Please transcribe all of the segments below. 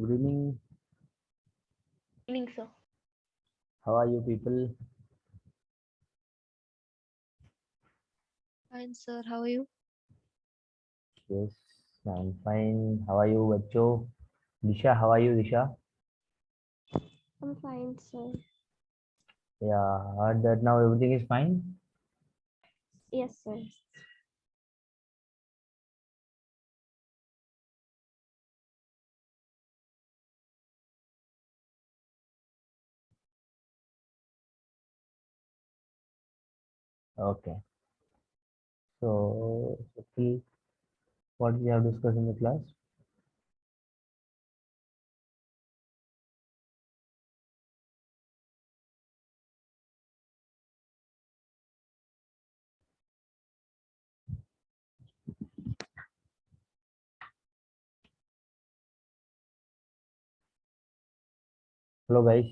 Good evening. Evening, sir. How are you people? Fine, sir. How are you? Yes, I'm fine. How are you, Bacho? Disha, how are you, Disha? I'm fine, sir. Yeah, heard that now everything is fine. Yes, sir. Okay. Phil, what we have discussed in the class? Hello, guys.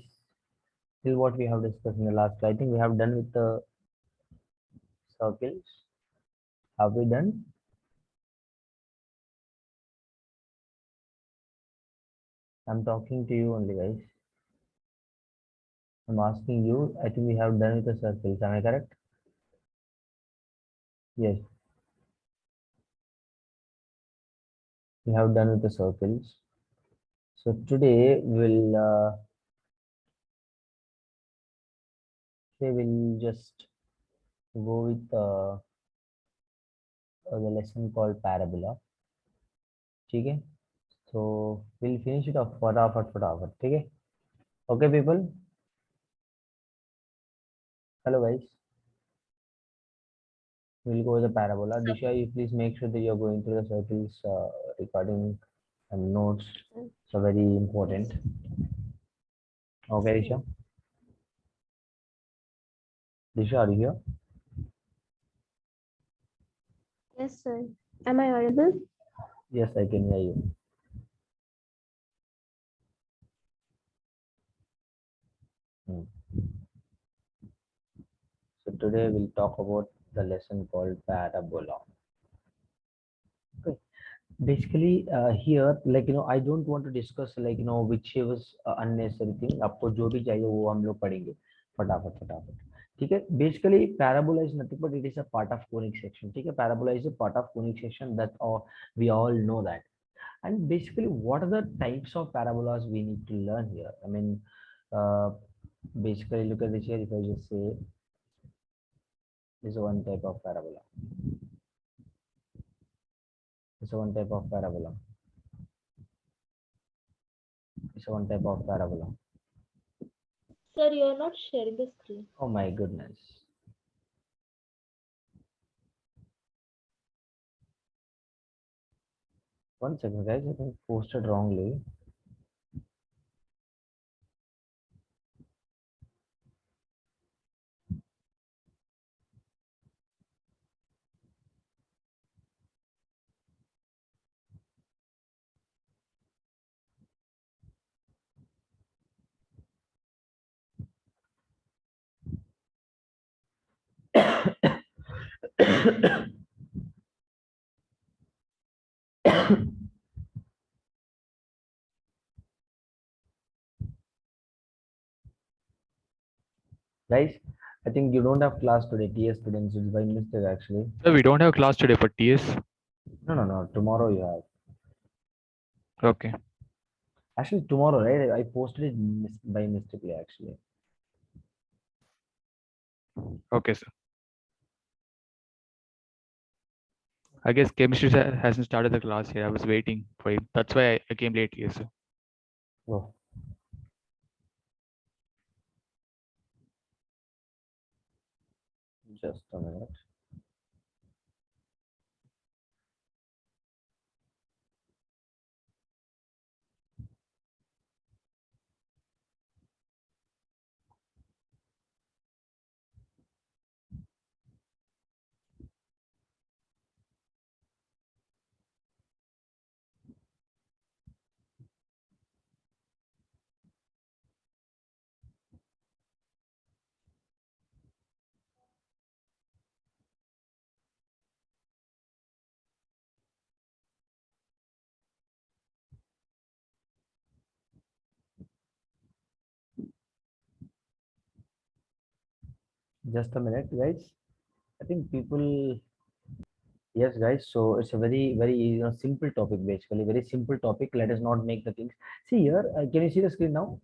Still, what we have discussed in the last class? I think we have done with the circles. Have we done? I'm talking to you only, guys. I'm asking you. I think we have done with the circles. Am I correct? Yes, we have done with the circles. So today we'll just go with the lesson called parabola. ठीक है? So we'll finish it off फटाफट ठीक है? Okay people? Hello guys. We'll go with the parabola. Sir. Disha, you please make sure that you're going through the circles recording and notes. Sir. So very Yes. important. Okay, Disha. Disha, are you here? Yes, sir. Am I audible? Yes, I can hear you. Hmm. So today we'll talk about the lesson called parabola. Okay. Basically here I don't want to discuss which was unnecessary thing. आपको जो भी चाहिए वो हम लोग पढ़ेंगे फटाफट ठीक है. Basically parabola is nothing but it is a part of conic section. ठीक है, parabola is a part of conic section, that all we all know that. And basically what are the types of parabolas we need to learn here? I mean, uh, basically look at this here. If I just say this is one type of parabola, this is one type of parabola, this is one type of parabola. Sir, you are not sharing the screen. Oh my goodness. One second, guys. I think posted wrongly. Guys, I think you don't have class today. TS students, it's by mistake actually. Sir, we don't have class today for TS. No. Tomorrow you have. Okay. Actually, tomorrow, right? I posted it by mistakenly actually. Okay, sir. I guess chemistry hasn't started the class here. I was waiting for him. That's why I came late here, sir. Oh. Just a minute. Just a minute, guys. I think people. Yes, guys. So it's a very simple topic basically. Very simple topic. Let us not make the things. See here. Can you see the screen now?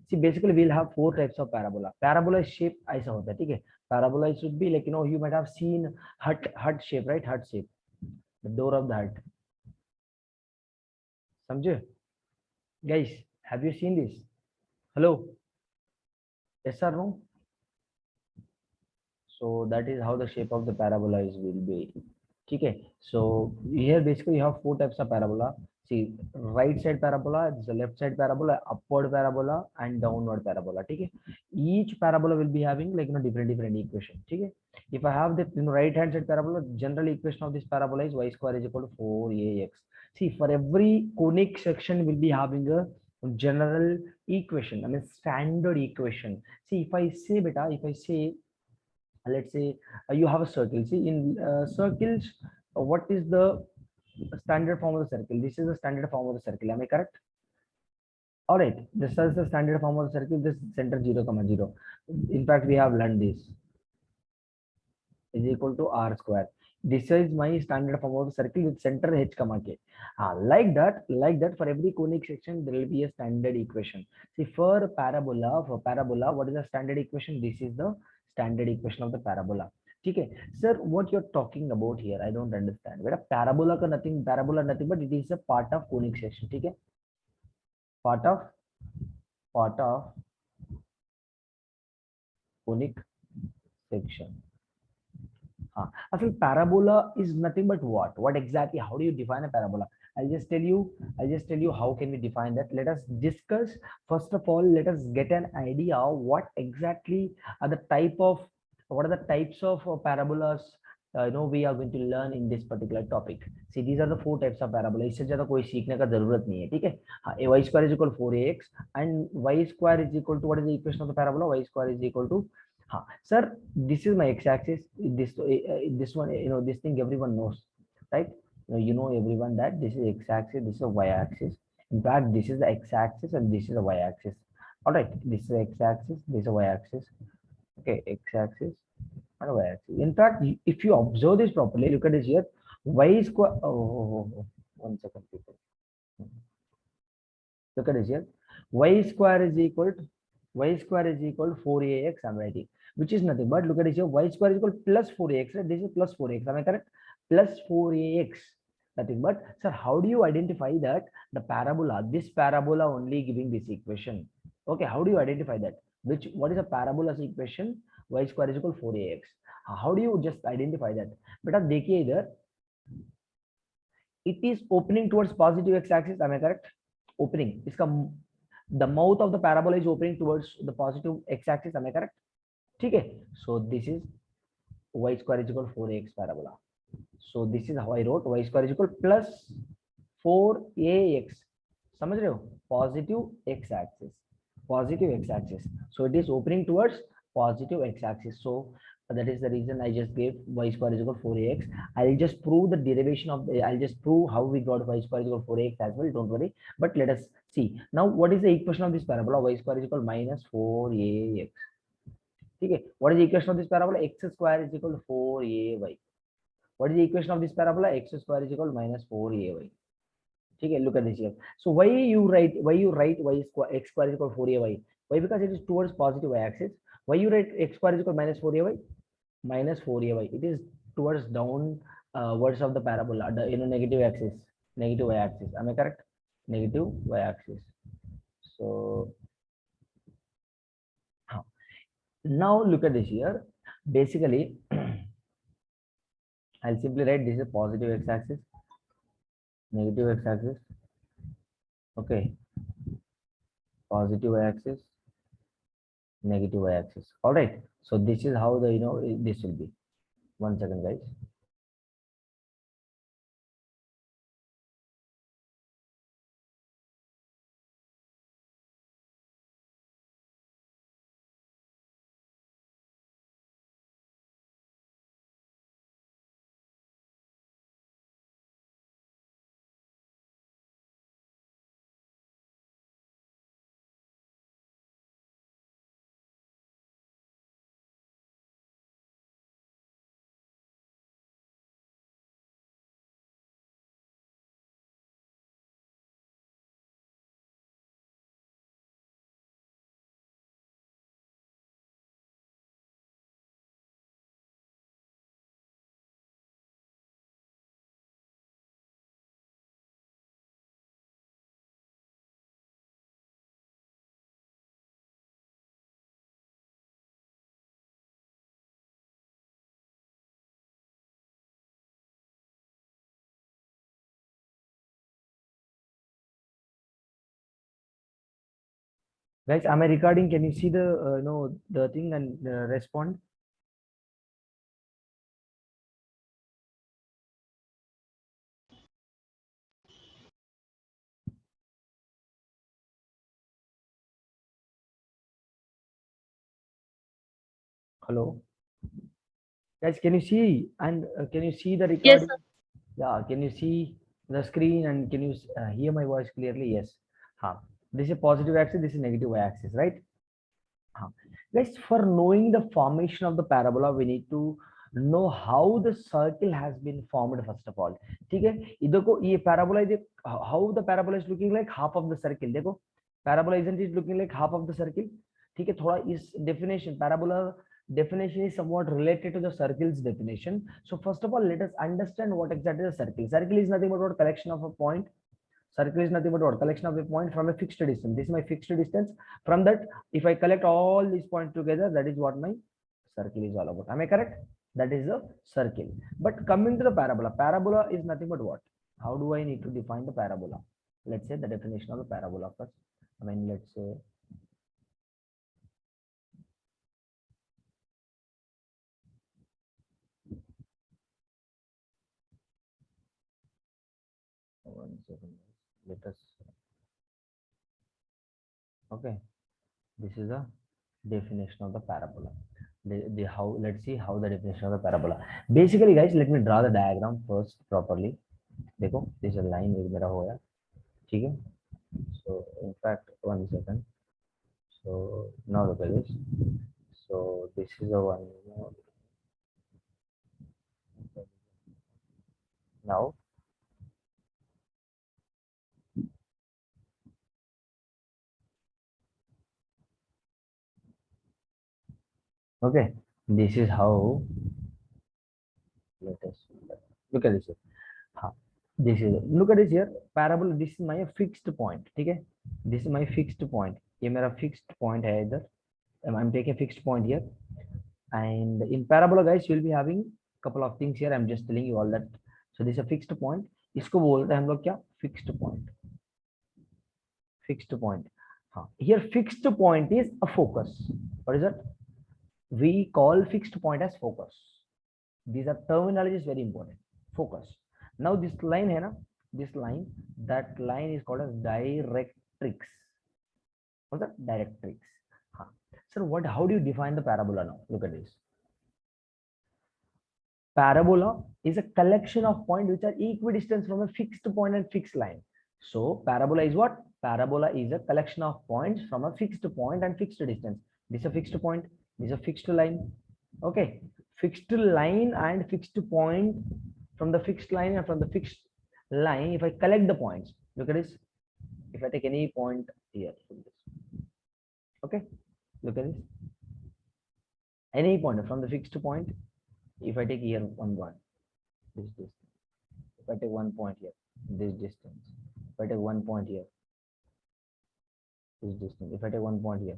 See, basically we'll have four types of parabola. Parabola is shape ऐसा होता है, ठीक है? Parabola should be like you might have seen hut shape, right? Hut shape. The door of the hut. समझे? Guys, have you seen this? Hello? Yes or no? So that is how the shape of the parabola is will be. Okay. So here basically you have four types of parabola. See, right side parabola, the left side parabola, upward parabola, and downward parabola. Okay. Each parabola will be having like different equation. Okay. If I have the right hand side parabola, general equation of this parabola is y square is equal to 4ax. See, for every conic section will be having a general equation. I mean standard equation. See, if I say beta, if I say let's say you have a circle. See, in circles, what is the standard form of the circle? This is the standard form of the circle. Am I correct? All right, this is the standard form of the circle. This center 0 comma 0. In fact, we have learned this is equal to r square. This is my standard form of the circle with center h comma k. Like that for every conic section there will be a standard equation. See, for parabola, what is the standard equation? This is the standard equation of the parabola. Okay, sir, what you're talking about here, I don't understand. Where parabola nothing but it is a part of conic section. Okay, part of conic section. Actually, parabola is nothing but what? What exactly? How do you define a parabola? I'll just tell you. I'll just tell you how can we define that. Let us discuss. First of all, let us get an idea of what exactly are the type of what are the types of parabolas we are going to learn in this particular topic. See, these are the four types of parabola. इससे ज़्यादा कोई सीखने का जरूरत नहीं है, ठीक है? हाँ, y square is equal to 4ax and y square is equal to what is the equation of the parabola? Y square is equal to sir, this is my x-axis. This one, this thing everyone knows, right? Everyone that this is x-axis, this is a y-axis. In fact, this is the x-axis and this is a y-axis. All right, this is x-axis, this is a y-axis. Okay, x-axis and a y-axis. In fact, if you observe this properly, look at this here. Y square. Oh, 1 second, people. Look at this here. Y square is equal to 4ax. I'm writing, which is nothing but look at this here. Y square is equal to plus 4ax. Right? This is plus 4ax. Am I correct? Plus 4ax. Nothing but, sir, how do you identify that the parabola, this parabola only giving this equation? Okay, how do you identify that? What is a parabola's equation? Y square is equal to 4ax. How do you just identify that? But देखिए इधर, it is opening towards positive x-axis. Am I correct? Opening. The mouth of the parabola is opening towards the positive x-axis. Am I correct? Okay. So this is y square is equal to 4ax parabola. So this is how I wrote y square is equal to plus 4ax. समझ रहे हो? Positive x-axis. Positive x-axis. So it is opening towards positive x-axis. So that is the reason I just gave y square is equal to 4ax. I'll just prove the derivation of I'll just prove how we got y square is equal to 4ax as well. Don't worry. But let us see. Now what is the equation of this parabola? Y square is equal to minus 4ax. Okay. What is the equation of this parabola? X square is equal to 4ay. What is the equation of this parabola? X square is equal to minus 4ay. Okay, look at this here. So why you write y square x square is equal to 4ay? Why? Because it is towards positive y-axis. Why you write x square is equal to minus 4ay? Minus 4ay. It is towards down words of the parabola, the negative axis, negative y-axis. Am I correct? Negative y-axis. So now look at this here. Basically, I'll simply write this is positive x-axis, negative x-axis. Okay, positive y-axis, negative y-axis. All right. So this is how the this will be. 1 second, guys. Guys, am I recording? Can you see the the thing and respond? Hello, guys. Can you see and can you see the Yes, recording? sir. Yeah. Can you see the screen and can you hear my voice clearly? Yes. Huh. This is positive axis. This is negative y-axis, right? Huh. Guys, for knowing the formation of the parabola, we need to know how the circle has been formed first of all. ठीक है, इधर को ये parabola is how the parabola is looking like half of the circle. देखो, parabola isn't it looking like half of the circle? ठीक है, थोड़ा इस definition parabola definition is somewhat related to the circle's definition. So first of all, let us understand what exactly is a circle. Circle is nothing but a collection of a point. Circle is nothing but what? Collection of a point from a fixed distance. This is my fixed distance. From that, if I collect all these points together, that is what my circle is all about. Am I correct? That is a circle. But coming to the parabola, parabola is nothing but what? How do I need to define the parabola? Let's say the definition of the parabola first. I mean, let's say one second. Let us okay. This is a definition of the parabola. The how let's see how the definition of the parabola. Basically, guys, let me draw the diagram first properly. देखो this is a line एक मेरा हो गया ठीक है so in fact one second so now look at this so this is a one now okay this is how let us look at this here. हाँ, this is look at this here parabola this is my fixed point ठीक है this is my fixed point ये मेरा fixed point है इधर I'm taking a fixed point here and in parabola guys you will be having couple of things here I'm just telling you all that so this is a fixed point इसको बोलते हैं हम लोग क्या fixed point हाँ here fixed point is a focus what is that we call fixed point as focus these are terminology is very important focus now this line है ना this line that line is called as directrix what's that directrix हाँ sir what how do you define the parabola now look at this parabola is a collection of points which are equidistant from a fixed point and fixed line. So parabola is what? Parabola is a collection of points from a fixed point and fixed distance. This is a fixed point. This is a fixed line. Okay. Fixed line and fixed point from the fixed line and from the fixed line. If I collect the points, look at this. If I take any point here, okay. Look at this. Any point from the fixed point. If I take here one point, this distance. If I take 1 point here, this distance. If I take 1 point here, this distance. If I take 1 point here,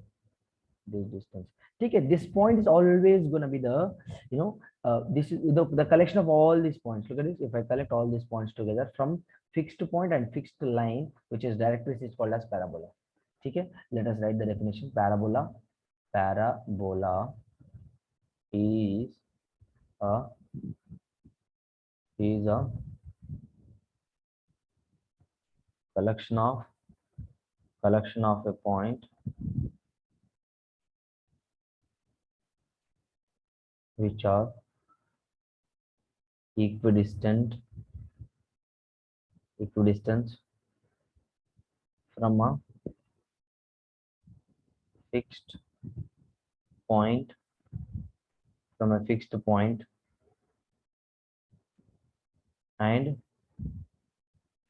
this distance. Okay, this point is always going to be the, this is the collection of all these points. Look at this. If I collect all these points together from fixed point and fixed line, which is directrix, is called as parabola. Okay, let us write the definition. Parabola is a collection of a point which are equidistant from a fixed point and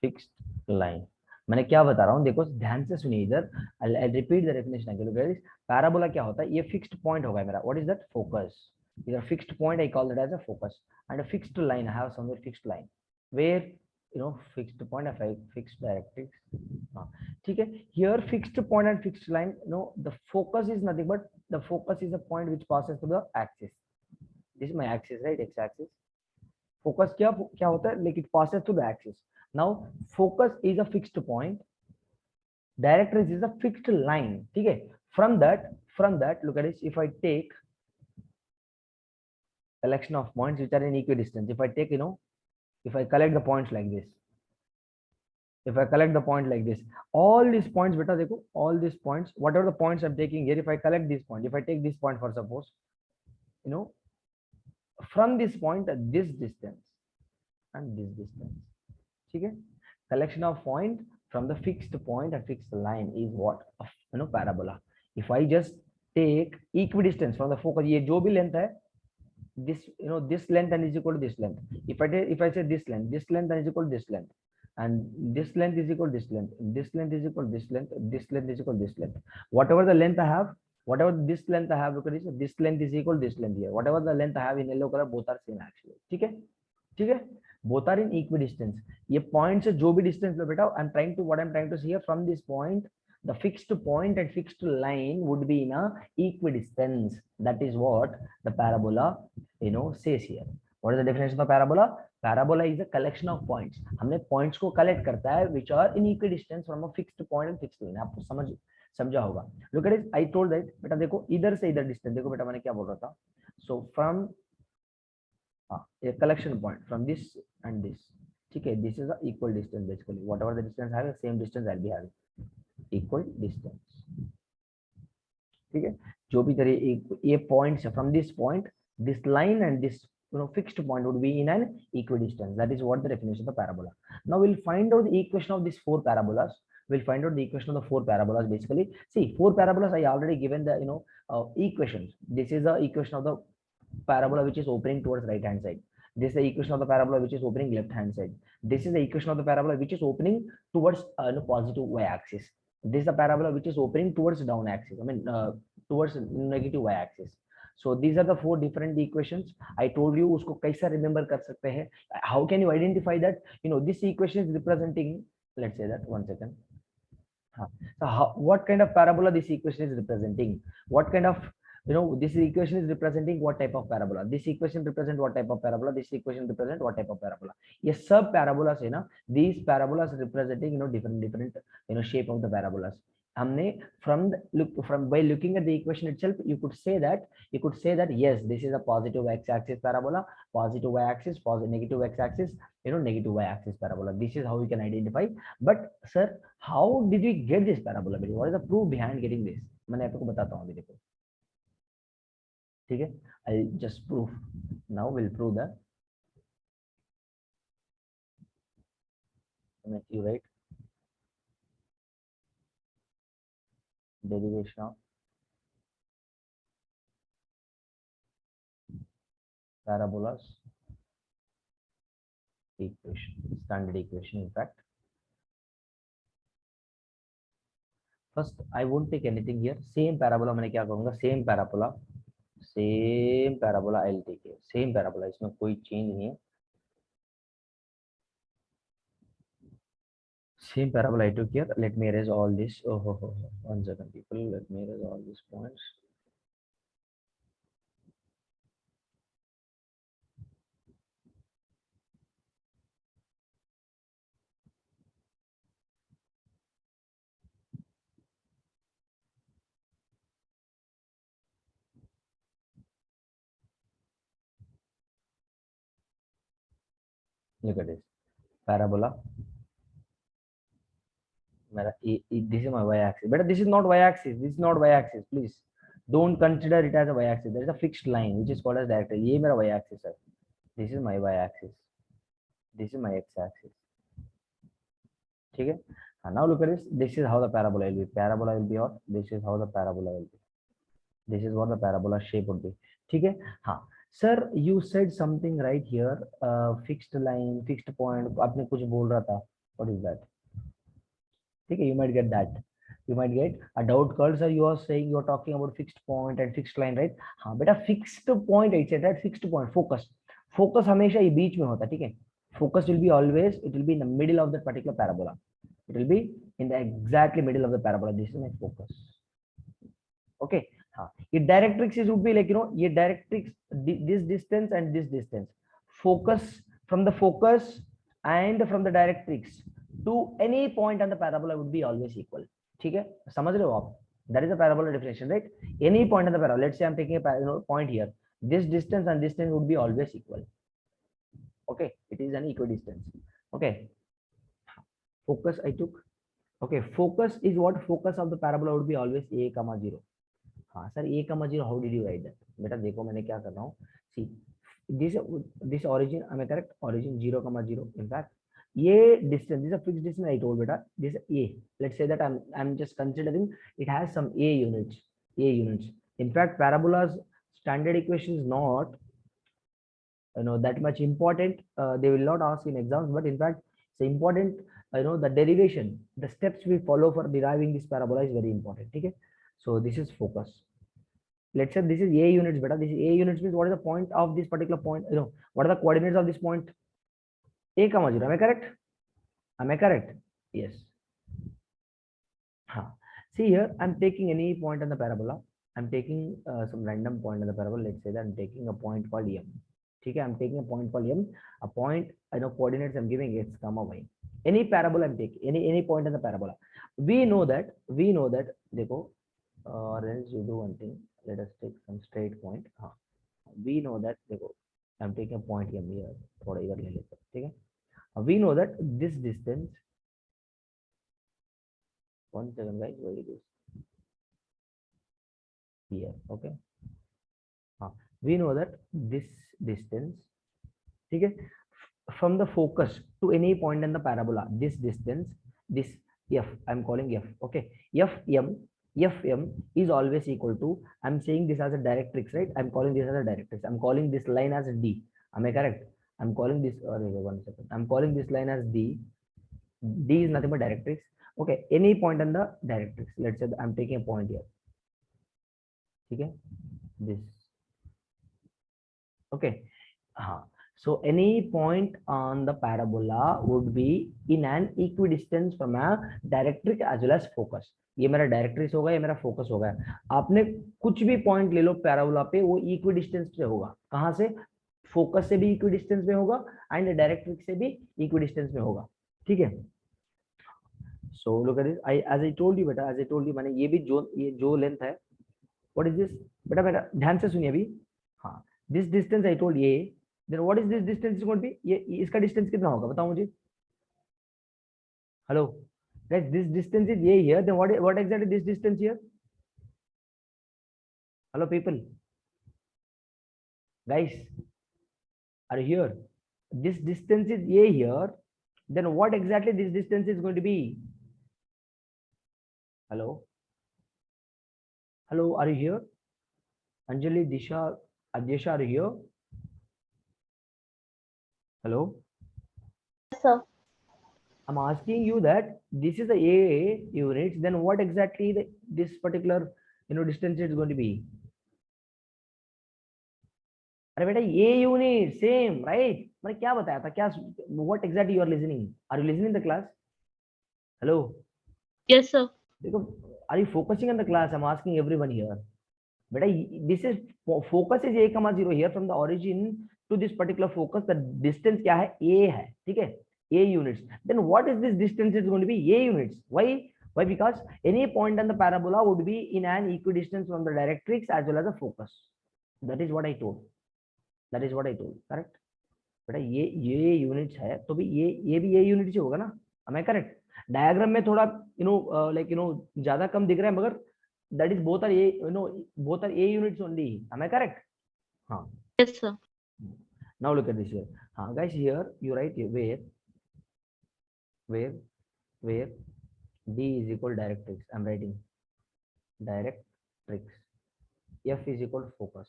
fixed line. मैंने क्या बता रहा हूँ देखो ध्यान से सुनिए इधर I'll repeat the definition again. Look at this. Parabola क्या होता है ये fixed point होगा मेरा what is that focus is a fixed point I call that as a focus and a fixed line I have somewhere fixed line where fixed point if I fixed directrix ठीक है here fixed point and fixed line the focus is nothing but the focus is a point which passes through the axis this is my axis right x axis focus क्या होता है like it passes through the axis now focus is a fixed point Directrix is a fixed line. ठीक है? From that, look at this. If I take collection of points which are in equidistance, if I take, if I collect the points like this, if I collect the point like this, all these points, beta, देखो, all these points, whatever the points I'm taking here, if I collect this point, if I take this point for suppose, from this point this distance and this distance, okay, collection of point from the fixed point and fixed line is what, parabola. If I just take equidistance from the focus, ये जो भी length है, this, this length and is equal to this length. If I say this length and is equal to this length, and this length is equal to this length, this length is equal to this length, this length is equal to this length, whatever the length I have, whatever this length I have, look at this, this length is equal to this length here, whatever the length I have in yellow color, both are same actually. ठीक है, ठीक है, both are in equidistance. ये point से जो भी distance लो बेटा, what I'm trying to see here, from this point, the fixed point and fixed line would be in a equidistance. That is what the parabola, says here. What is the definition of parabola? Parabola is a collection of points. हमने points को collect करता है which are in equidistance from a fixed point and fixed line. आपको समझा होगा. Look at it. I told that बेटा देखो इधर से इधर distance, देखो बेटा मैंने क्या बोल रहा था. So from a collection point from this and this, ठीक है, this is a equal distance basically. Whatever the distance I have, the same distance I'll be having. Equal distance. ठीक है, जो भी तरह ये points from this point, this line and this fixed point would be in an equidistance. That is what the definition of the parabola. Now we'll find out the equation of these four parabolas. We'll find out the equation of the four parabolas basically. See, four parabolas I already given the equations. This is the equation of the parabola which is opening towards right hand side. This is the equation of the parabola which is opening left hand side. This is the equation of the parabola which is opening towards positive y axis. This is the parabola which is opening towards down axis. I mean towards negative y axis. So these are the four different equations. I told you उसको कैसा remember कर सकते हैं. How can you identify that? This equation is representing. Let's say that 1 second. So what kind of parabola this equation is representing? What kind of this equation is representing what type of parabola? This equation represent what type of parabola? This equation represent what type of parabola? Yes, sub parabolas है ना. These parabolas representing different shape of the parabolas. हमने from by looking at the equation itself, you could say that yes, this is a positive x-axis parabola, positive y-axis, positive negative x-axis, negative y-axis parabola. This is how we can identify. But sir, how did we get this parabola? What is the proof behind getting this? मैंने आपको बताता हूँ अभी देखो. ठीक है, I'll just prove. Now we'll prove that. You write derivation of parabolas equation, standard equation. In fact, first I won't take anything here. Same parabola मैंने क्या कहूँगा? Same parabola I'll take here. Same parabola, इसमें कोई change नहीं है. Same parabola I took here. Let me erase all this. 1 second, people. Let me erase all these points. Look at this parabola. This is my y-axis. But this is not y-axis. This is not y-axis. Please don't consider it as a y-axis. There is a fixed line which is called as directrix. ये मेरा y-axis है. This is my y-axis. This is my x-axis. ठीक है. Now look at this. This is how the parabola will be. Parabola will be what? This is how the parabola will be. This is what the parabola shape would be. ठीक है. हाँ. Sir, you said something right here. Fixed line, fixed point. आपने कुछ बोल रहा था. What is that? ठीक है. You might get that. You might get a doubt called, sir. You are saying you are talking about fixed point and fixed line, right? हाँ बेटा, fixed point I said that fixed point. Focus. Focus हमेशा ये बीच में होता है. ठीक है. Focus will be always. It will be in the middle of that particular parabola. It will be in the exactly middle of the parabola. This is my focus. Okay. हाँ, ये directrix would be like ये directrix, this distance and this distance. Focus from the focus and from the directrix to any point on the parabola would be always equal. ठीक है, समझ रहे हो आप? That is a parabola definition, right? Any point on the parabola, let's say I'm taking a point here, this distance and distance would be always equal. Okay, it is an equidistance. Okay, focus I took. Okay, focus is what? Focus of the parabola would be always a comma 0. हाँ sir, a comma 0, how did you write that? बेटा देखो मैंने क्या कर रहा हूँ, see this origin, am I correct? Origin 0 comma 0. In fact, ये distance, this is a fixed distance I told बेटा, this a, let's say that I'm just considering it has some a units. In fact, parabola's standard equation is not that much important. They will not ask in exams, but in fact it's important. The derivation, the steps we follow for deriving this parabola is very important. Okay, so this is focus. Let's say this is a units, beta. This is a units means what is the point of this particular point? What are the coordinates of this point? A comma 0. Am I correct? Am I correct? Yes. See here, I'm taking any point on the parabola. I'm taking some random point on the parabola. Let's say that I'm taking a point called M. Okay, I'm taking a point called M. A point, coordinates I'm giving x comma y. Any parabola I'm taking, any point on the parabola. We know that. Dekho, or else you do one thing. Let us take some straight point. We know that. Dekho, I'm taking a point M here. Okay. We know that this distance. One second, guys. Where it is? Here. Okay. We know that this distance, okay, from the focus to any point in the parabola, this distance, this f, I'm calling f. Okay, fm is always equal to, I'm saying this as a directrix, right? I'm calling this as a directrix. I'm calling this line as d. Am I correct? I'm calling this. One second. I'm calling this line as d. D is nothing but directrix. Okay, any point on the directrix. Let's say I'm taking a point here. Okay, this. Okay. So any point on the parabola would be in an equidistance from a directrix as well as focus. ये मेरा directrix होगा, ये मेरा focus होगा. आपने कुछ भी point ले लो पैराबोला पे, वो इक्विडिस्टेंस पे होगा. कहां से? फोकस से भी इक्विडिस्टेंस में होगा एंड डायरेक्ट्रिक्स से भी इक्विडिस्टेंस में होगा. ठीक है. So look at this. As I told you बेटा, मैंने ये भी ये जो लेंथ है, व्हाट इज दिस बेटा? मेरा ध्यान से सुनिए अभी. हाँ, this distance I told A, then what is this distance is going to be? ये इसका distance कितना होगा बताओ मुझे. Hello guys, this distance is A here, then what exactly this distance here? Hello people, guys, are you here? This distance is A here, then what exactly this distance is going to be? Hello, are you here? Anjali, Disha, Adesha, are you here? Hello? Yes, sir. I'm asking you that this is the A units, then what exactly this particular distance is going to be? अरे बेटा A unit same, right? मैंने क्या बताया था? क्या? What exactly you are listening? Are you listening the class? Hello? Yes, sir. देखो, are you focusing on the class? I'm asking everyone here. बेटा this is focus is a comma 0 here from the origin to this particular focus. The distance क्या है? A है. ठीक है? A units. Then what is this distance is going to be? A units. Why? Because any point on the parabola would be in an equidistance from the directrix as well as the focus. That is what I told. Correct? बेटा ये units है तो भी ये भी A units ही होगा ना? Am I correct? Diagram में थोड़ा ज्यादा कम दिख रहा है, मगर that is both are A units only. Am I correct? Yes, sir. Now look at this here. Guys, here you write where D is equal directrix. I'm writing directrix. F is equal focus.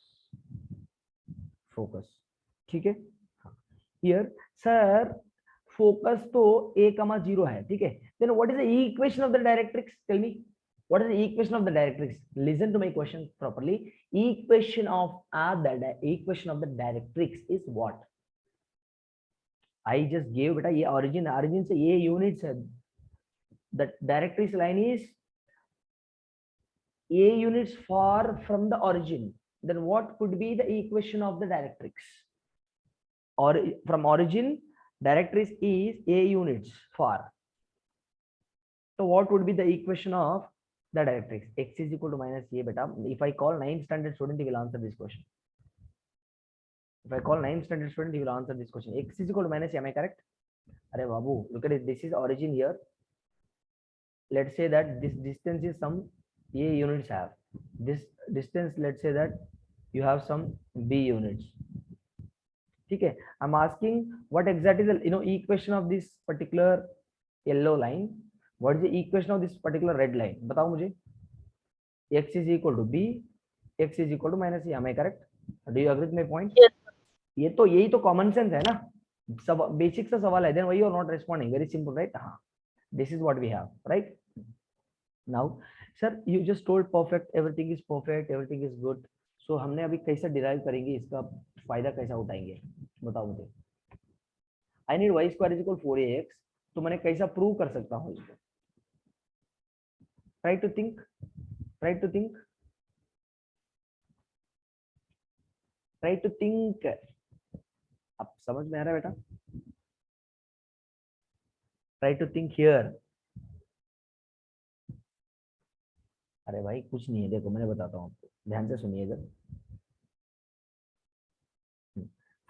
ठीक है. Here sir, focus तो A comma 0 है. ठीक है. Then what is the equation of the directrix? Tell me. What is the equation of the directrix? Listen to my question properly. Equation of the directrix is what? I just gave beta ये origin से ये units है. The directrix line is A units far from the origin. Then what could be the equation of the directrix? Or from origin, directrix is A units far. So what would be the equation of the directrix? X is equal to minus a beta. If I call 9th standard student, he will answer this question. If I call 9th standard student, he will answer this question. X is equal to minus a, am I correct? Arey babu, look at it. This is origin here. Let's say that this distance is some a units have. This distance, let's say that you have some b units. Okay, I'm asking what exactly the equation of this particular yellow line. What is the equation of this particular red line? बताओ मुझे. X is equal to b, x is equal to minus a. Am I correct? Do you agree with my point? Yes. ये तो यही तो common sense है ना, सब basic सा सवाल है. Then why you are not responding? Very simple, right? हाँ, this is what we have, right? Now sir you just told perfect, everything is perfect, everything is good. So हमने अभी कैसे डिराइव करेंगे, इसका फायदा कैसा उठाएंगे, बताओ मुझे. I need y square is equal 4ax. तो मैंने कैसा प्रूव कर सकता हूँ इसको? Try to think, try to think, try to think. अब समझ में आ रहा है बेटा? Try to think here. अरे भाई कुछ नहीं है, देखो मैंने बताता हूँ आपको, ध्यान से सुनिए इधर,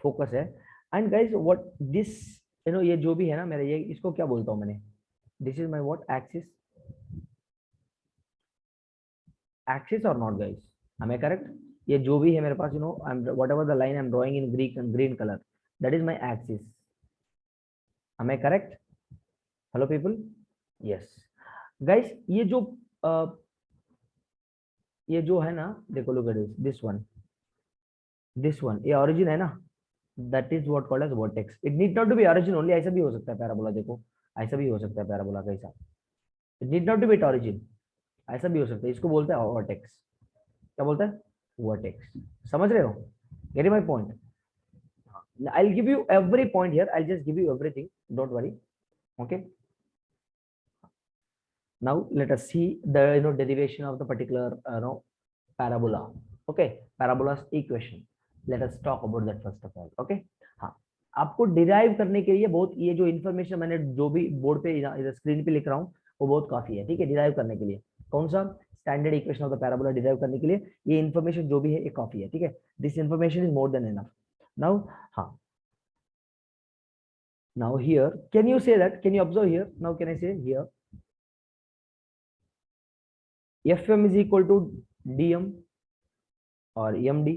फोकस है. एंड गाइस व्हाट दिस ये जो भी है ना मेरा, ये इसको क्या बोलता हूँ मैंने? This is my what axis. Axis और not guys? Am I correct? ये जो भी है मेरे पास, I am whatever the line I am drawing in green colour, that is my axis. Am I correct? Hello people? Yes guys, ये जो है ना, देखो लुक एट दिस वन, ये ओरिजिन है ना, that is what called as vertex. It need not to be origin only, ऐसा भी हो सकता है पैराबोला. देखो ऐसा भी हो सकता है पैराबोला कैसा, it need not to be origin, ऐसा भी हो सकता है. इसको बोलते हैं वर्टेक्स. क्या बोलते हैं? वर्टेक्स. समझ रहे हो? Gate my point? I will give you every point here, I just give you everything, don't worry. Okay, now let us see the derivation of the particular parabola. Okay, parabola's equation. Let us talk about that first of all. Okay, हाँ, आपको derive करने के लिए बहुत, ये जो information मैंने जो भी बोर्ड पे इधर स्क्रीन पे लिख रहा हूँ वो बहुत काफी है. ठीक है, डिराइव करने के लिए कौन सा standard equation of the parabola derive करने के लिए ये इन्फॉर्मेशन जो भी है ये काफी है. ठीक है, this information is more than enough. Now हाँ, now here can you say that, can you observe here? Now can I say here fm is equal to dm और md?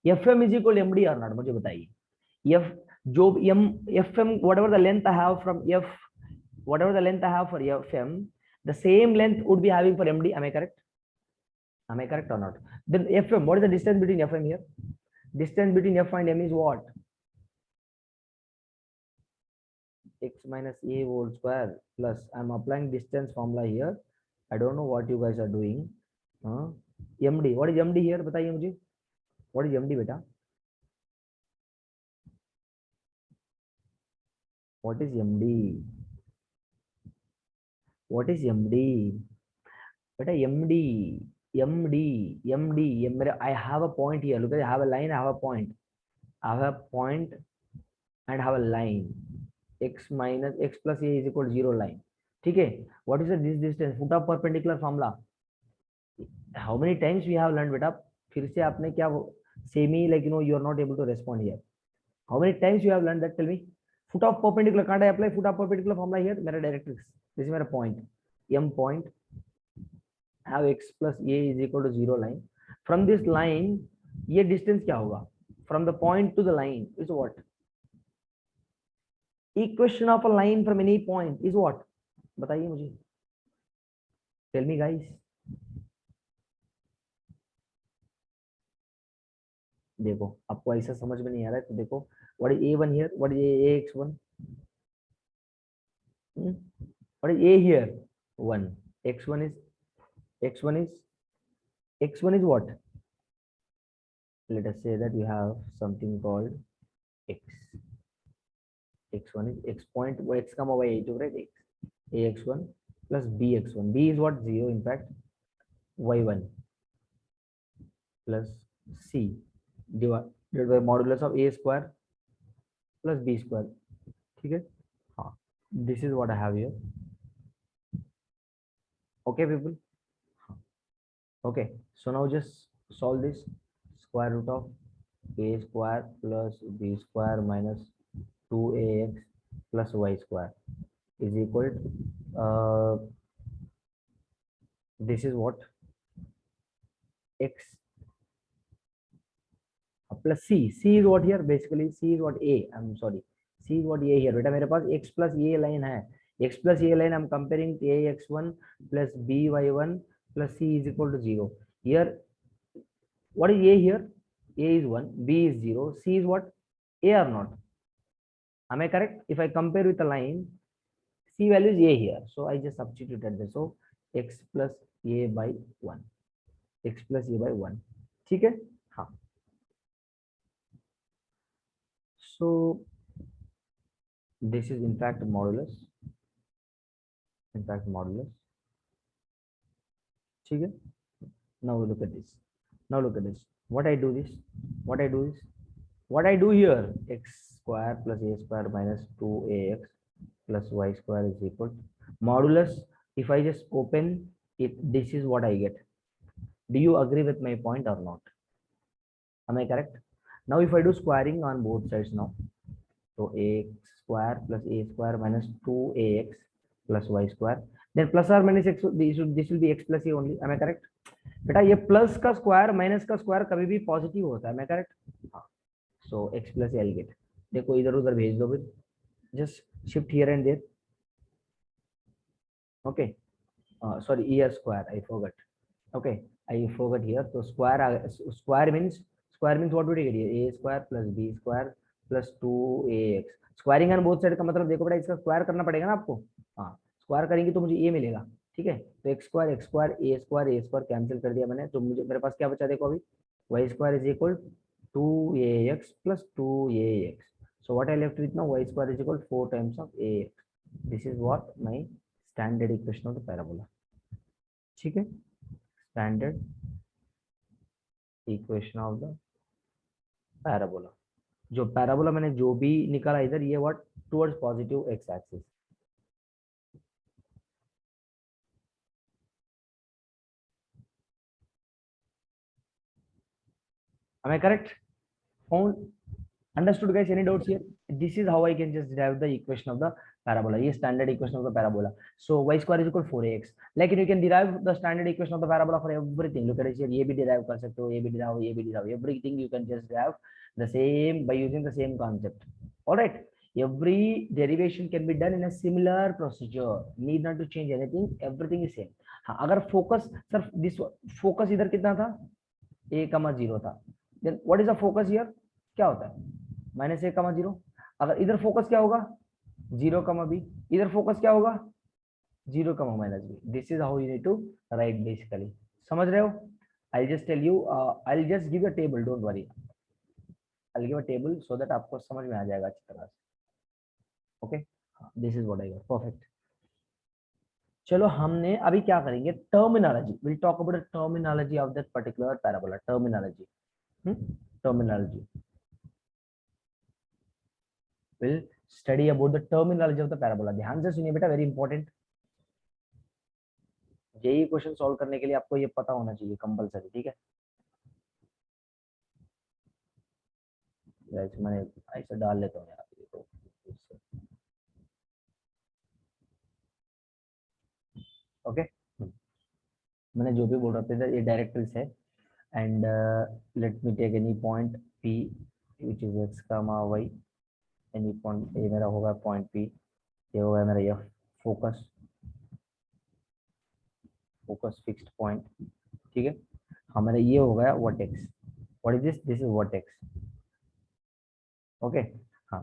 fm is equal to md or not? मुझे बताइए. f जो m fm whatever the length I have from f, whatever the length I have for fm, the same length would be having for md. Am I correct? Am I correct or not? Then fm, what is the distance between fm here? Distance between f and m is what? X minus a whole square plus, I'm applying distance formula here. I don't know what you guys are doing. md, what is md here? बताइए मुझे, what is md बेटा? What is md? What is md? बेटा md, md. I have a point here. Look at it, I have a line, I have a point. I have a point and have a line. X minus x plus a is equal to 0 line. ठीक है, what is this distance? Foot of perpendicular formula. How many times we have learned बेटा? फिर से आपने क्या semi, like you are not able to respond here. How many times you have learned that? Tell me. Foot of perpendicular, can't I apply foot of perpendicular formula here? मेरा directrix, this is मेरा point, m point, have x plus a is equal to 0 line. From this line ये distance क्या होगा? From the point to the line is what? Equation of a line from any point is what? बताइए मुझे. Tell me guys. देखो आपको ऐसा समझ में नहीं आ रहा है तो देखो, what is a1 here? What is ax1? What is a here? 1. x1 is what? Let us say that you have something called x. x1 is x point, x comma y, right? x ax1 plus bx1. B is what? 0 in fact. y1 plus c divided by modulus of a square plus b square. ठीक है, हाँ, this is what I have here. Okay, people. Okay, so now just solve this. Square root of a square plus b square minus 2ax plus y square is equal to, this is what, x plus c is what here, basically c is what a, I'm sorry, c is what a here. बेटा मेरे पास x plus a line है, x plus a line I'm comparing ax1 plus by1 plus c is equal to 0. Here what is a here? A is 1, b is 0, c is what, a or not? Am I correct? If I compare with the line, c value is a here, so I just substituted this. So x plus a by 1, x plus a by 1. ठीक है? हाँ. So this is in fact modulus. In fact modulus. ठीक है? Now look at this. Now look at this. What I do this? What I do is, what I do here, x square plus a square minus 2ax plus y square is equal to modulus. If I just open it, this is what I get. Do you agree with my point or not? Am I correct? Now if I do squaring on both sides now, so ax square plus a square minus 2ax plus y square, then plus or minus x, this will be x plus a only. Am I correct? बेटा ये plus का square minus का square कभी भी positive होता है, मैं correct? हाँ. So x plus l get, देखो इधर उधर भेज दो फिर, just shift here and there. Okay, sorry year square I forgot. Okay, I forgot here. तो square means what will you get? A square plus b square plus 2ax. Squaring on both side का मतलब देखो बेटा, इसका square करना पड़ेगा ना आपको. हाँ, स्क्वायर करेंगे तो मुझे ए मिलेगा. ठीक है, तो एक्स स्क्वायर ए स्क्वायर कैंसिल कर दिया मैंने, तो मुझे मेरे पास क्या बचा देखो अभी, y square is equal 2ax plus 2ax. So what I left with now, y square is equal 4 times of ax. This is what my standard equation of the parabola. ठीक है, standard equation of the parabola. जो parabola मैंने जो भी निकाला इधर, ये what, towards positive x axis. Am I correct? Found? Understood guys? Any doubts here? This is how I can just derive the equation of the parabola. Yes, standard equation of the parabola. So y square is equal to 4ax. Like you can derive the standard equation of the parabola for everything. Look at it here. ये भी derive कर सकते हो, ये भी derive, ये भी derive. Everything you can just derive the same by using the same concept. All right. Every derivation can be done in a similar procedure. Need not to change anything. Everything is same. हाँ, अगर focus sir this focus इधर कितना था? a,0 था. Then what is the focus here? क्या होता है? Minus ए कमा 0. अगर इधर फोकस क्या होगा? 0 कमा बी. इधर फोकस क्या होगा? 0 comma minus B. This is how you need to write basically. समझ रहे हो? I just tell you, I just give a table, don't worry. I give a table so that आपको समझ में आ जाएगा अच्छी तरह से. Okay, this is what I got. Perfect. चलो हमने अभी क्या करेंगे, terminology. Will talk about the terminology of that particular parabola. Terminology. Terminology. We'll study about the terminology of the parabola. ध्यान से सुनिए बेटा, very important. JEE question solve करने के लिए आपको ये पता होना चाहिए कंपलसरी. ठीक है, मैंने ऐसे डाल लेता हूँ यार. ओके, मैंने जो भी बोल रहा था ये डायरेक्ट्रिक्स है. and let me take any point P which is x comma y. any point, ये मेरा होगा point P, ये होगा मेरा ये फोकस फिक्स्ड पॉइंट. ठीक है, हमारा ये हो गया vertex. What is this? This is vertex. Okay, हाँ.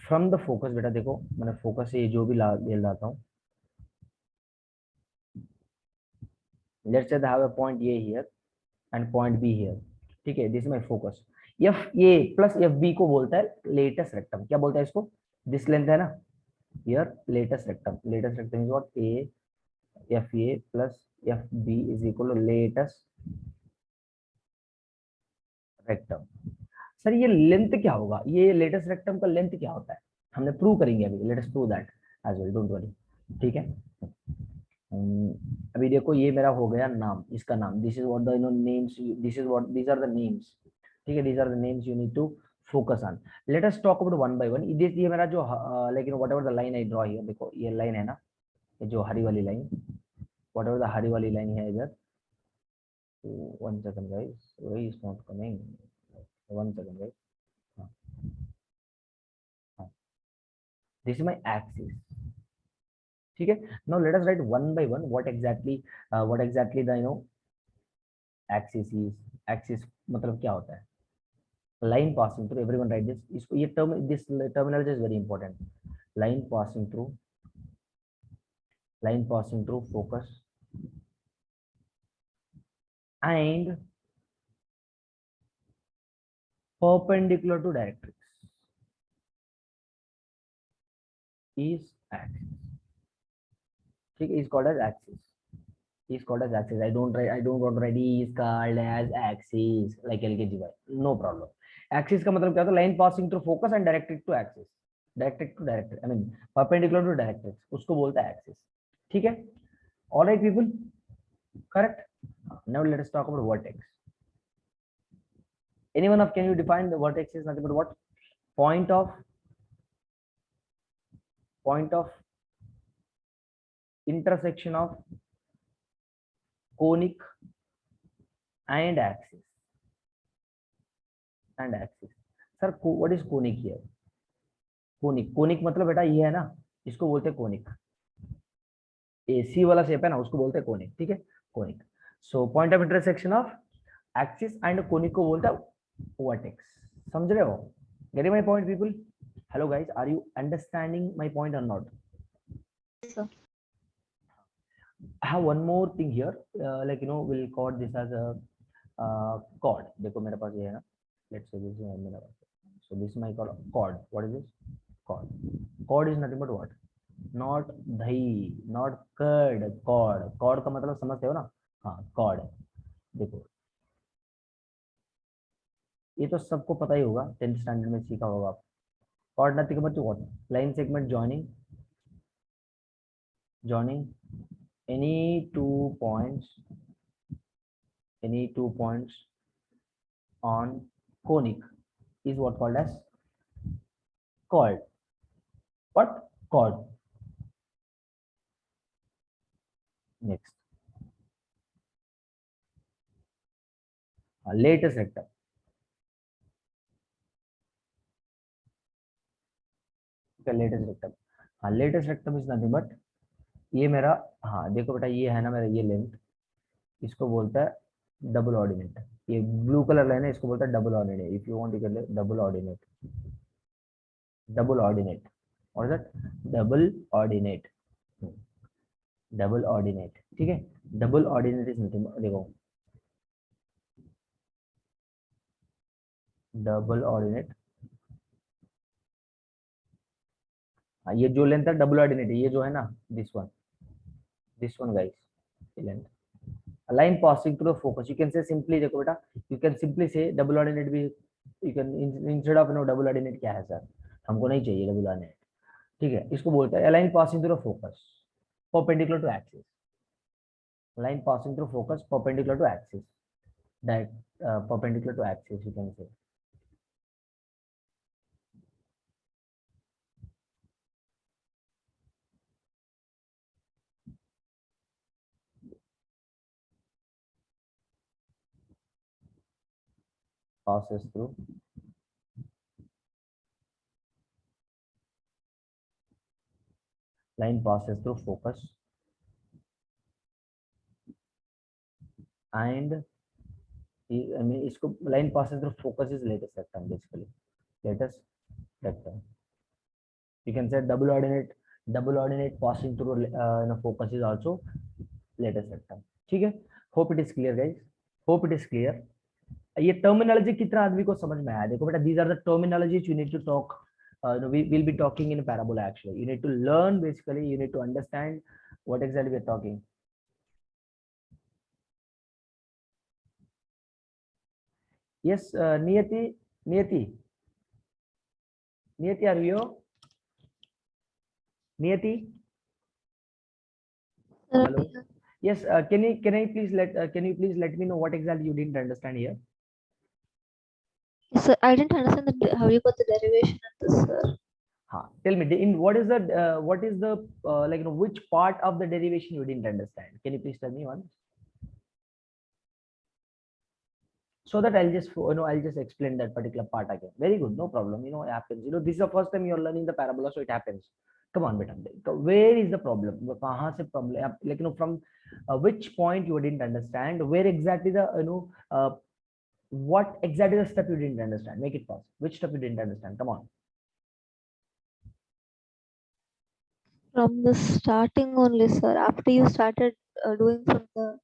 फ्रॉम द फोकस बेटा देखो, मैंने फोकस से जो भी ले लाता हूँ. Let's say have a point A here and point B here. ठीक है, this is my focus. F A plus F B को बोलता है लेटेस्ट रेक्टम. क्या बोलता है इसको? दिस लेंथ है ना here, latus rectum. Latus rectum is what, A F A plus F B is equal to latus rectum. Sir ये लेंथ क्या होगा? ये लेटेस्ट रेक्टम का लेंथ क्या होता है? हमने प्रूव करेंगे अभी. Let us prove that as well, don't worry. ठीक है, अभी देखो ये मेरा हो गया नाम, इसका नाम, this is what the names, this is what, these are the names, ठीक है, these are the names you need to focus on. Let us talk about one by one. ये मेरा जो लेकिन whatever the line I draw here, देखो ये line है ना, ये जो हरी वाली लाइन, व्हाट एवर द हरी वाली लाइन है इधर, one second guys, way is not coming, one second guys, हाँ हाँ, दिस इज माय एक्सिस, ठीक है। Now let us right one by one what exactly the axis is. Axis मतलब क्या होता है, line passing through, everyone right this, इसको ये term, this terminology is very important, line passing through, line passing through focus and perpendicular to directrix is axis, ठीक है, is called as axis, is called as axis. I don't want to write is called as axis like LKG, no problem. Axis का मतलब क्या होता है, line passing through focus and directrix to axis, directrix to directrix, I mean perpendicular to directrix, उसको बोलता है axis, ठीक है। All right people, correct? Now let us talk about vertex. Anyone of, can you define the vertex is nothing but what? Point of intersection of conic and axis, sir, what is conic here? Conic मतलब बेटा ये है ना, इसको बोलते हैं conic, AC वाला shape है ना, उसको बोलते हैं कोनिक, ठीक है, conic. So point of intersection of axis and conic को बोलता है वर्टेक्स, समझ रहे हो? Getting my point people? Hello guys, are you understanding my point और not? Sir. I have one more thing here, like we'll call this as a chord. देखो मेरे पास ये है ना, let's say this is मेरा, so this is my chord. What is this? Chord. Chord is nothing but what? Not दही, not curd, chord. Chord का मतलब समझते हो ना? हाँ, chord. देखो ये तो सबको पता ही होगा, 10th स्टैंडर्ड में सीखा होगा आप। chord nothing but what? Line segment joining any two points on conic is what called as chord. What? Chord. Next, latest rectum. Okay, latest rectum. latest rectum is nothing but ये मेरा, हाँ देखो बेटा ये है ना मेरा ये लेंथ, इसको बोलता है डबल ऑर्डिनेट, ये ब्लू कलर लाइन है, इसको बोलता है double ordinate. If you want to get double ordinate, और दैट डबल ऑर्डिनेट, ठीक है। डबल ऑर्डिनेट इज नथिंग, देखो डबल ऑर्डिनेट, ये जो लेंथ है डबल ऑर्डिनेट, ये जो है ना दिस वन गाइस, ये length, line passing through focus, you can say simply, देखो बेटा यू कैन सिंपली से डबल ऑर्डिनेट भी, you can instead of double ordinate क्या है सर, हमको नहीं चाहिए डबल ऑर्डिनेट, ठीक है, इसको बोलता है line passing through focus perpendicular to axis, line passing through focus perpendicular to axis, that perpendicular to axis you can say. Passes through line, passes through focus and I mean इसको line passes through focus is latest rectum, basically latest rectum. You can say double ordinate passing through focus is also latest rectum, ठीक है। Hope it is clear guys, hope it is clear. ये terminology कितना आदमी को समझ में आया? देखो बेटा, these are the terminologies you need to talk, we will be talking in parabola. Actually you need to learn, basically you need to understand what exactly we are talking. Yes, Niyati, are you? Niyati, Sir, Hello. Yes. Can you please let me know what exactly you didn't understand here? yes, sir, I didn't understand how you got the derivation of this, sir. Tell me, in what is the like, which part of the derivation you didn't understand? Can you please tell me once? So that I'll just I'll just explain that particular part again. Very good, no problem. It happens. This is the first time you're learning the parabola, so it happens. Come on, beta. Where is the problem? कहाँ से problem? Like, from which point you didn't understand? Where exactly the what exactly the step you didn't understand? Make it fast. Which step you didn't understand? Come on. From the starting only, sir. After you started doing from the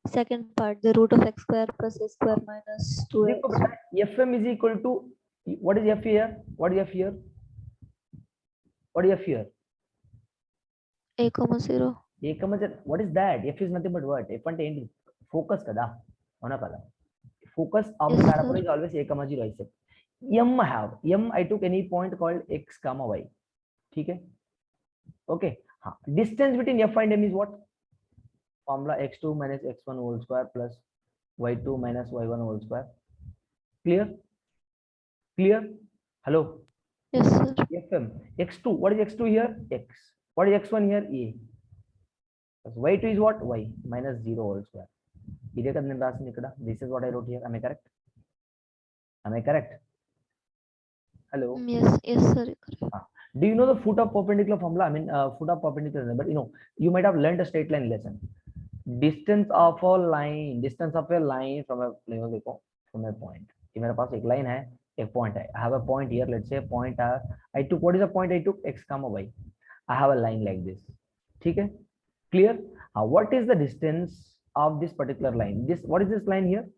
second part, the root of x square plus a square minus 2x. देखो बेटा, fm is equal to what is f here? What is f here? What is f here? A comma 0. What is that? F is nothing but what? F and end focus kada. Ona kada. Focus of the Yes, parabola sir. is always a comma 0 except m I took any point called x comma y. ठीक है? Okay. Distance between f and m is what? Formula x2 minus x1 whole square plus y2 minus y1 whole square. Clear? Clear? Hello? Yes, sir. Fm x2. What is x2 here? X. What is x1 here? A. Y2 is what? Y minus 0 whole square. This is what I wrote here. Am I correct? Am I correct? Hello. Yes, yes, sir. Correct. Do you know the foot of perpendicular formula? I mean, foot of perpendicular, but you might have learned a straight line lesson. Distance of a line from a from a point. कि मेरे पास एक line है, एक point है. I have a point here. Let's say a point. I took, what is the point I took? X comma y. I have a line like this. ठीक है? Clear? What is the distance of this particular line? What is this line here?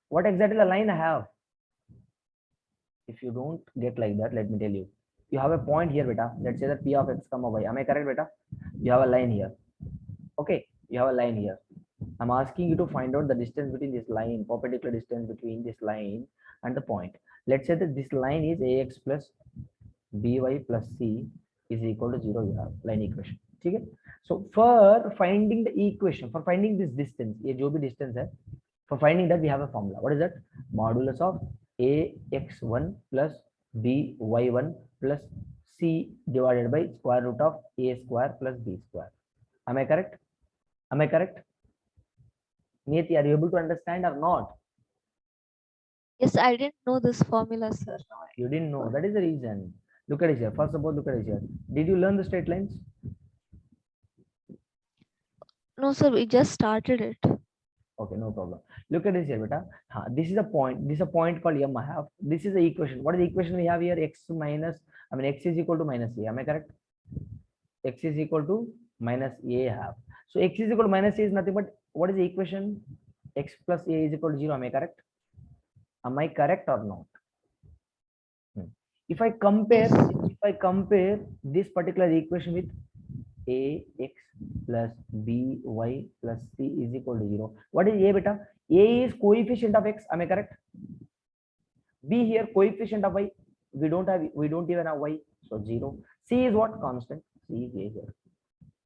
What exactly the line I have? If you don't get like that, let me tell you. You have a point here, beta. Let's say that p of x comma y. Am I correct, beta? You have a line here. Okay, you have a line here. I'm asking you to find out the distance between this line, perpendicular distance between this line and the point. Let's say that this line is ax plus by plus c is equal to 0. You have line equation. Okay. So for finding the equation, for finding this distance, ये जो भी distance है, for finding that we have a formula. What is that? Modulus of ax1 plus by1 plus c divided by square root of a square plus b square. Am I correct? Am I correct? Neeti, are you able to understand or not? Yes, I didn't know this formula, sir. You didn't know. That is the reason. Look at it here. First of all, look at it here. Did you learn the straight lines? No, sir. We just started it. Okay, no problem. Look at this here, beta. This is a point. This is a point called m I have. This is the equation. What is the equation we have here? X is equal to minus a. Am I correct? X is equal to minus a have. So x is equal to minus a is nothing but what is the equation? X plus a is equal to 0. Am I correct? Am I correct or not? If I compare this particular equation with ax plus by plus c is equal to 0. What is a, beta? A is coefficient of x. Am I correct? B here coefficient of y. We don't even have y, so 0. C is what? Constant. C is a here.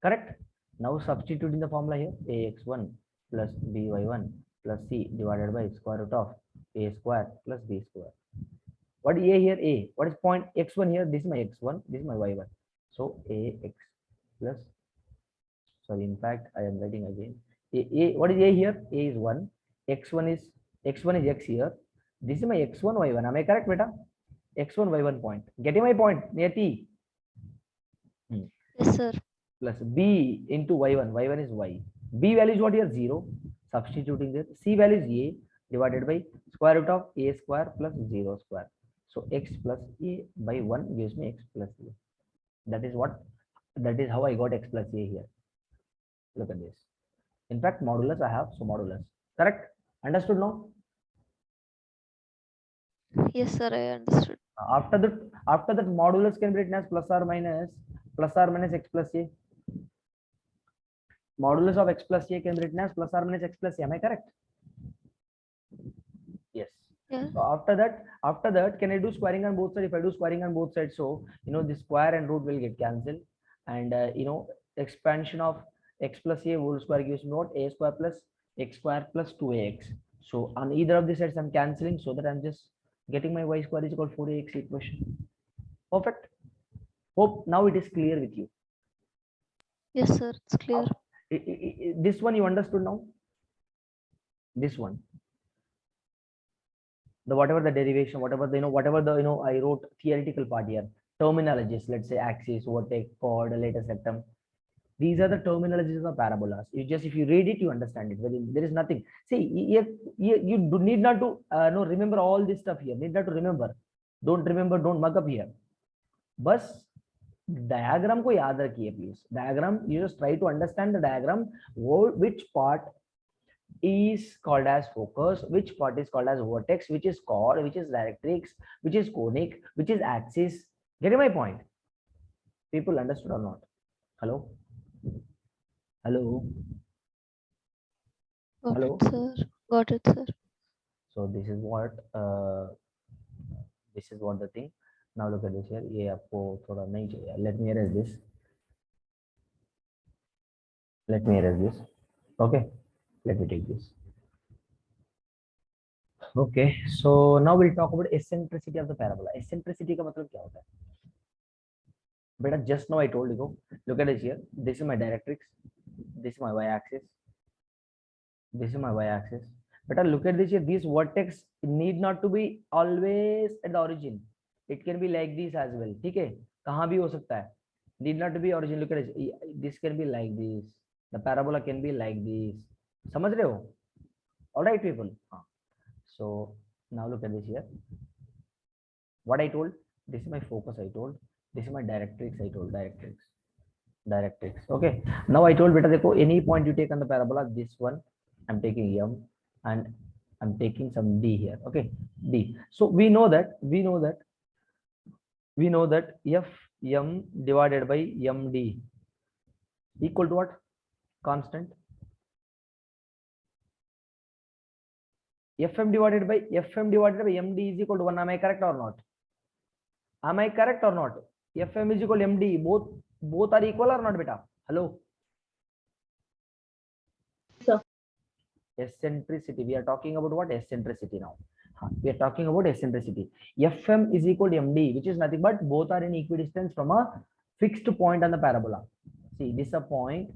Correct? Now substitute in the formula here. ax1 plus by1 plus c divided by square root of a square plus b square. What is a here? A. What is point x1 here? This is my x1. This is my y1. So ax plus. Sorry, in fact, I am writing again. What is a here? A is 1. X1 is x here. This is my x1 y1. Am I correct, beta? X1 y1 point. Getting my point? Near T. Yes, sir. Plus b into y1. Y1 is y. B value is what here? 0. Substituting there. C value is a divided by square root of a square plus 0 square. So x plus a by 1 gives me x plus a. That is how I got x plus a here. Look at this. In fact, modulus I have, so modulus. Correct? Understood now? Yes, sir. I understood. After that, modulus can be written as plus or minus x plus a. Modulus of x plus a can be written as plus or minus x plus a. Am I correct? Yes. Yeah. So after that, can I do squaring on both sides? If I do squaring on both sides, so this square and root will get cancelled, and expansion of x plus a whole square gives me what? A square plus x square plus 2ax. So on either of these sides I'm cancelling, so that I'm just getting my y square is equal to 4ax equation. Perfect. Hope now it is clear with you. Yes, sir. It's clear. This one you understood now? This one, the whatever the derivation, whatever the whatever the I wrote theoretical part here, terminologies, let's say axis, vertex, chord, lattice, septum. These are the terminologies of parabolas. You just, if you read it, you understand it. There is nothing. See, you do need not to no remember all this stuff here. Need not to remember. Don't remember. Don't mug up here. बस diagram को याद रखिए please. Diagram, you just try to understand the diagram. Which part is called as focus, which part is called as vertex, which is chord, which is directrix, which is conic, which is axis. Getting my point? People understood or not? Hello? Hello? Got Hello? it, sir. Got it, sir. So this is what the thing. Now look at this here. ये आपको थोड़ा नहीं चाहिए. Let me erase this. Let me erase this. Okay. Let me take this. Okay. So now we'll talk about eccentricity of the parabola. Eccentricity का मतलब क्या होता है? Beta, just now I told you. Look at this here. This is my directrix. This is my y-axis. This is my y-axis. Beta, look at this here. These vertex need not to be always at the origin. It can be like this as well. ठीक है? कहाँ भी हो सकता है. Need not to be origin. Look at this. This can be like this. The parabola can be like this. समझ रहे हो? All right, people. So now look at this here. What I told. This is my focus. I told. This is my directrix. I told directrix. Okay. Now I told beta देखो, any point you take on the parabola, this one I'm taking m and I'm taking some d here. Okay, d. So we know that f m divided by md equal to what? Constant. fm divided by md is equal to 1. Am I correct or not? Am I correct or not? Fm is equal to md. Both are equal or not, beta? Hello. Sir. Eccentricity. We are talking about what? Eccentricity now. We are talking about eccentricity. Fm is equal to md, which is nothing but both are in equidistance from a fixed point on the parabola. See, this is a point.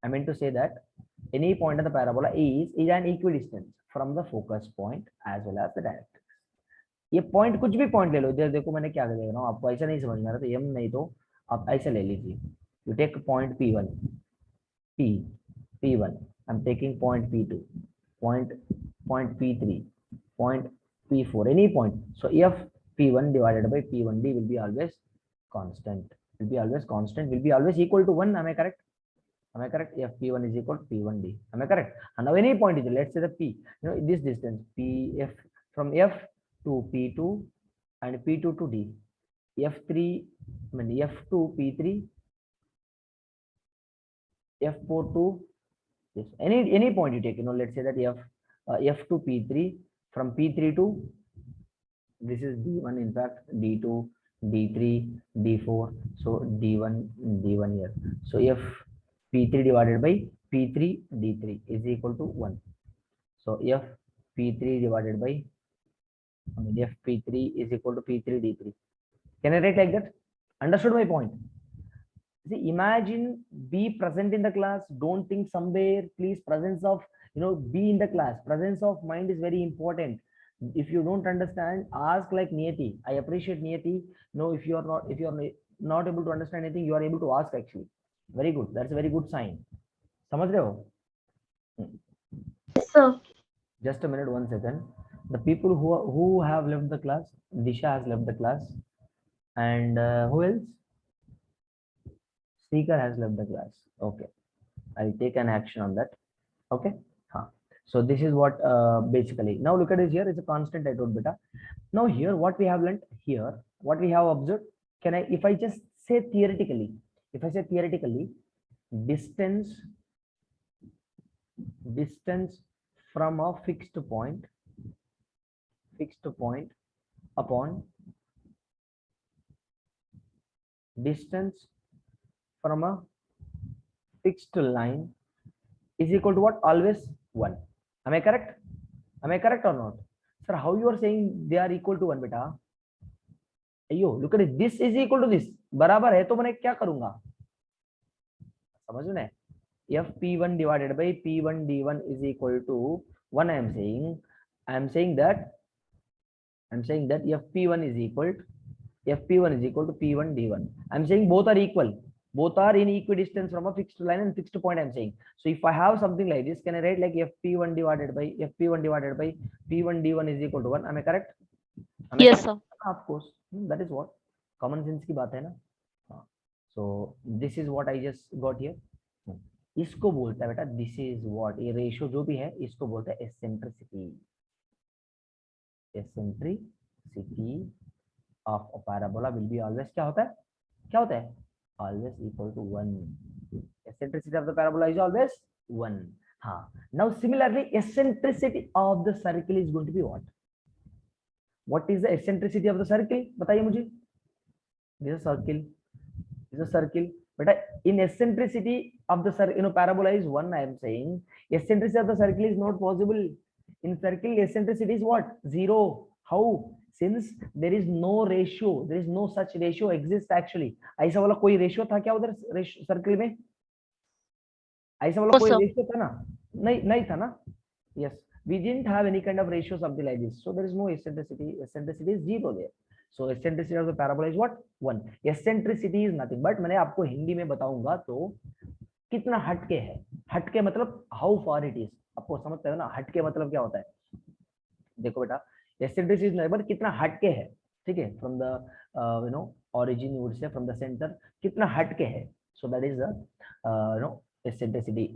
I meant to say that any point on the parabola is an equidistance from the focus point as well as the directrix. ये point कुछ भी point ले लो. इधर देखो मैंने क्या कर दिया ना, आपको ऐसा नहीं समझ में आ रहा तो m नहीं तो आप ऐसा ले लीजिए. You take point p1, p1. I'm taking point p2, point p3, point p4, any point. So f p1 divided by p1d will be always constant. Will be always equal to 1. Am I correct? Am I correct? F p1 is equal to p1d. Am I correct? And now any point is, let's say the p, this distance pf from f to p2 and p2 to d, f3, I mean f2 p3, f4 to this. Any point you take, let's say that f2 p3, from p3 to, this is d1, in fact d2, d3, d4, so d1 here. So f p3 divided by p3 d3 is equal to 1. So f p3 divided by, f p3 is equal to p3 d3. Can I write like that? Understood my point? See, imagine be present in the class. Don't think somewhere. Please, presence of be in the class. Presence of mind is very important. If you don't understand, ask like Niyati. I appreciate Niyati. If you are not able to understand anything, you are able to ask actually. Very good. That's a very good sign. समझ रहे हो? Yes, sir. Just a minute, 1 second. The people who have left the class, Disha has left the class, and who else? Seeker has left the class. Okay, I'll take an action on that. Okay. So this is what basically. Now look at this here. It's a constant. I told beta. Now here, what we have learned here, what we have observed. Can I, if I just say theoretically, distance from a fixed point upon distance from a fixed line is equal to what? Always 1. Am I correct? Am I correct or not? Sir, how you are saying they are equal to 1, beta? Ayo, look at it. This is equal to this. बराबर है तो मैं क्या करूंगा? समझ में? If P1 divided by P1 D1 is equal to 1, I am saying that if P1 is equal to P1 D1, I am saying both are equal. Both are in equidistance from a fixed line and fixed point, I am saying. So if I have something like this, can I write like Fp1 divided by P1 D1 is equal to 1? Am I correct? Yes, sir. Of course. That is what common sense की बात है ना. So this is what I just got here. इसको बोलता है बेटा, this is what, ये ratio जो भी है इसको बोलता है eccentricity of a parabola will be always क्या होता है always equal to 1. Eccentricity of the parabola is always 1. Now similarly eccentricity of the circle is going to be what? What is the eccentricity of the circle? बताइए मुझे. This is a circle. But in eccentricity of the circle, parabola is 1. I am saying eccentricity of the circle is not possible. In circle, eccentricity is what? 0. How? Since there is no ratio, there is no such ratio exists actually. ऐसा वाला कोई ratio था क्या उधर circle में? ऐसा वाला कोई ratio था ना? नहीं था ना? Yes, we didn't have any kind of ratio, something like this. So there is no eccentricity. Eccentricity is 0 there. So eccentricity of the parabola is what? 1. Eccentricity is nothing. But मैंने आपको हिंदी में बताऊंगा तो कितना हटके है. हटके मतलब how far it is. आपको समझते हो ना? हटके मतलब क्या होता है? देखो बेटा, eccentricity is nothing but कितना हटके है. ठीक है? From the origin, you would say from the center, कितना हटके है. So that is the eccentricity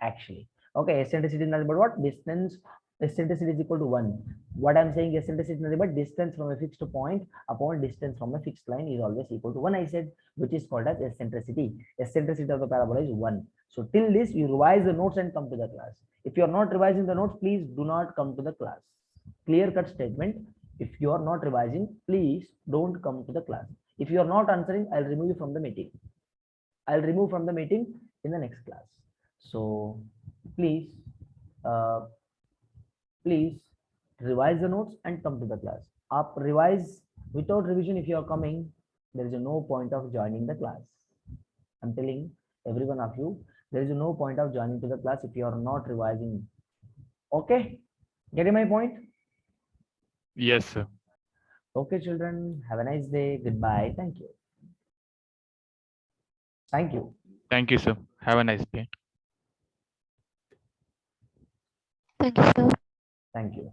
actually. Okay, eccentricity is nothing but what? Distance. Eccentricity is equal to 1. What I'm saying, eccentricity is nothing but distance from a fixed point upon distance from a fixed line is always equal to 1, I said, which is called as eccentricity. Eccentricity of the parabola is 1. So till this, you revise the notes and come to the class. If you are not revising the notes, please do not come to the class. Clear cut statement. If you are not revising, please don't come to the class. If you are not answering, I'll remove you from the meeting. I'll remove from the meeting in the next class. So please revise the notes and come to the class. Up revise without revision. If you are coming, there is no point of joining the class. I'm telling every one of you, there is no point of joining to the class if you are not revising. Okay, getting my point? Yes, sir. Okay, children, have a nice day. Goodbye. Thank you. Thank you. Thank you, sir. Have a nice day. Thank you, sir. Thank you.